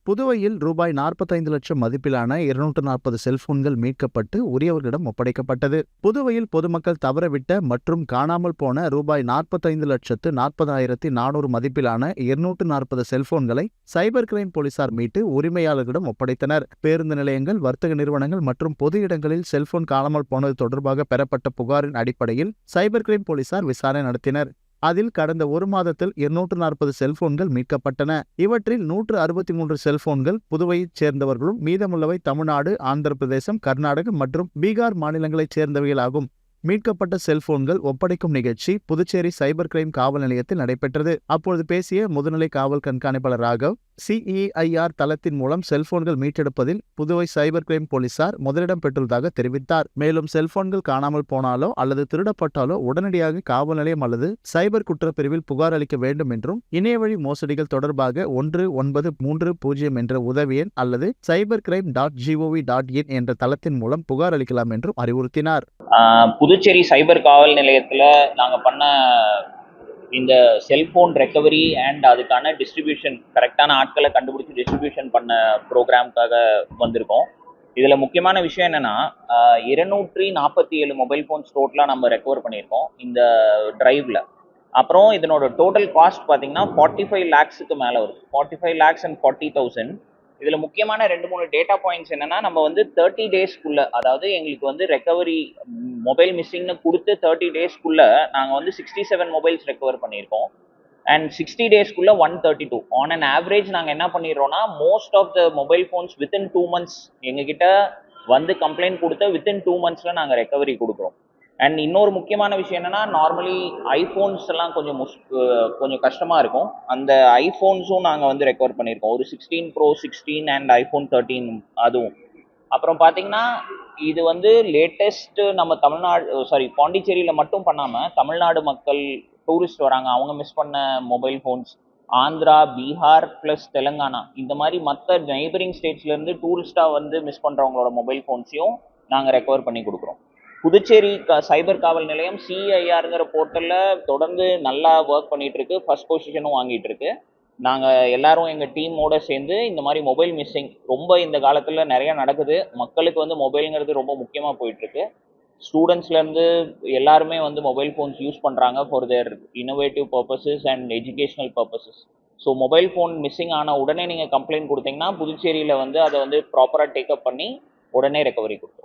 புதுவையில் ரூபாய் 45 லட்சம் மதிப்பிலான 240 செல்போன்கள் மீட்கப்பட்டு உரியவர்களிடம் ஒப்படைக்கப்பட்டது. புதுவையில் பொதுமக்கள் தவறவிட்ட மற்றும் காணாமல் போன ரூபாய் 45,40,400 மதிப்பிலான 240 செல்போன்களை சைபர் கிரைம் போலீசார் மீட்டு உரிமையாளர்களிடம் ஒப்படைத்தனர். பேருந்து நிலையங்கள், வர்த்தக நிறுவனங்கள் மற்றும் பொது இடங்களில் செல்போன் காணாமல் போனது தொடர்பாக பெறப்பட்ட புகாரின் அடிப்படையில் சைபர் கிரைம் போலீசார் விசாரணை நடத்தினர். அதில் கடந்த ஒரு மாதத்தில் 240 செல்போன்கள் மீட்கப்பட்டன. இவற்றில் 163 செல்போன்கள் புதுவையைச் சேர்ந்தவர்களும், மீதமுள்ளவை தமிழ்நாடு, ஆந்திர பிரதேசம், கர்நாடகம் மற்றும் பீகார் மாநிலங்களைச் சேர்ந்தவைகளாகும். மீட்கப்பட்ட செல்போன்கள் ஒப்படைக்கும் நிகழ்ச்சி புதுச்சேரி சைபர் கிரைம் காவல் நிலையத்தில் நடைபெற்றது. அப்பொழுது பேசிய முதுநிலை காவல் கண்காணிப்பாளர் ராகவ், CEIR தளத்தின் மூலம் செல்போன்கள் மீட்டெடுப்பதில் புதுவை சைபர் கிரைம் போலீசார் முதலிடம் பெற்றுள்ளதாக தெரிவித்தார். மேலும் செல்போன்கள் காணாமல் போனாலோ அல்லது திருடப்பட்டாலோ உடனடியாக காவல் நிலையம் அல்லது சைபர் குற்றப்பிரிவில் புகார் அளிக்க வேண்டும் என்றும், இணையவழி மோசடிகள் தொடர்பாக 1930 என்ற உதவி எண் அல்லது cybercrime.gov.in என்ற தளத்தின் மூலம் புகார் அளிக்கலாம் என்றும் அறிவுறுத்தினார். புதுச்சேரி சைபர் காவல் நிலையத்தில் நாங்கள் பண்ண இந்த செல்ஃபோன் ரெக்கவரி அண்ட் அதுக்கான டிஸ்ட்ரிபியூஷன், கரெக்டான ஆட்களை கண்டுபிடிச்சி டிஸ்ட்ரிபியூஷன் பண்ண ப்ரோக்ராமுக்காக வந்திருக்கோம். இதில் முக்கியமான விஷயம் என்னென்னா, 247 மொபைல் ஃபோன்ஸ் டோட்டலாக நம்ம ரெக்கவர் பண்ணியிருக்கோம் இந்த ட்ரைவில். அப்புறம் இதனோட டோட்டல் காஸ்ட் பார்த்தீங்கன்னா 45 lakhs மேலே வருது. 45 lakhs and 40,000. இதில் முக்கியமான 2-3 டேட்டா பாயிண்ட்ஸ் என்னென்னா, நம்ம 30 daysக்குள்ளே, அதாவது எங்களுக்கு ரெக்கவரி மொபைல் மிஸ்ஸிங்னு கொடுத்து 30 daysக்குள்ளே நாங்கள் 67 மொபைல்ஸ் ரெக்கவர் பண்ணியிருக்கோம். அண்ட் 60 daysக்குள்ளே 132. ஆன் அன் ஆவரேஜ் நாங்கள் என்ன பண்ணிடுறோன்னா, most of the mobile phones within 2 months எங்ககிட்ட கம்ப்ளைண்ட் கொடுத்த வித்தின் 2 monthsல நாங்கள் ரெக்கவரி கொடுக்குறோம். அண்ட் இன்னொரு முக்கியமான விஷயம் என்னென்னா, நார்மலி ஐஃபோன்ஸ் எல்லாம் கொஞ்சம் கஷ்டமாக இருக்கும். அந்த ஐஃபோன்ஸும் நாங்கள் ரெக்கவர் பண்ணியிருக்கோம். ஒரு 16 Pro, 16 அண்ட் iPhone 13 அதுவும். அப்புறம் பார்த்தீங்கன்னா, இது லேட்டஸ்ட்டு நம்ம பாண்டிச்சேரியில் மட்டும் பண்ணாமல் தமிழ்நாடு மக்கள் டூரிஸ்ட் வராங்க, அவங்க மிஸ் பண்ண mobile phones, Andhra, Bihar plus Telangana, இந்த மாதிரி மற்ற நெய்பரிங் ஸ்டேட்ஸ்லேருந்து டூரிஸ்டாக மிஸ் பண்ணுறவங்களோட மொபைல் ஃபோன்ஸையும் நாங்கள் ரெக்கவர் பண்ணி கொடுக்குறோம். புதுச்சேரி சைபர் காவல் நிலையம் CEIRங்கிற போர்ட்டலில் தொடர்ந்து நல்லா ஒர்க் பண்ணிகிட்ருக்கு, ஃபர்ஸ்ட் பொசிஷனும் வாங்கிட்டு இருக்கு. நாங்கள் எல்லாரும் எங்கள் டீமோடு சேர்ந்து இந்த மாதிரி மொபைல் மிஸ்ஸிங் ரொம்ப இந்த காலத்தில் நிறையா நடக்குது. மக்களுக்கு மொபைலுங்கிறது ரொம்ப முக்கியமாக போயிட்டுருக்கு. ஸ்டூடெண்ட்ஸ்லேருந்து எல்லாருமே மொபைல் ஃபோன்ஸ் யூஸ் பண்ணுறாங்க for their innovative purposes and educational purposes. So mobile phone missing ஆன உடனே நீங்கள் கம்ப்ளைண்ட் கொடுத்தீங்கன்னா புதுச்சேரியில் அதை ப்ராப்பராக டேக்கப் பண்ணி உடனே ரெக்கவரி கொடுக்கும்.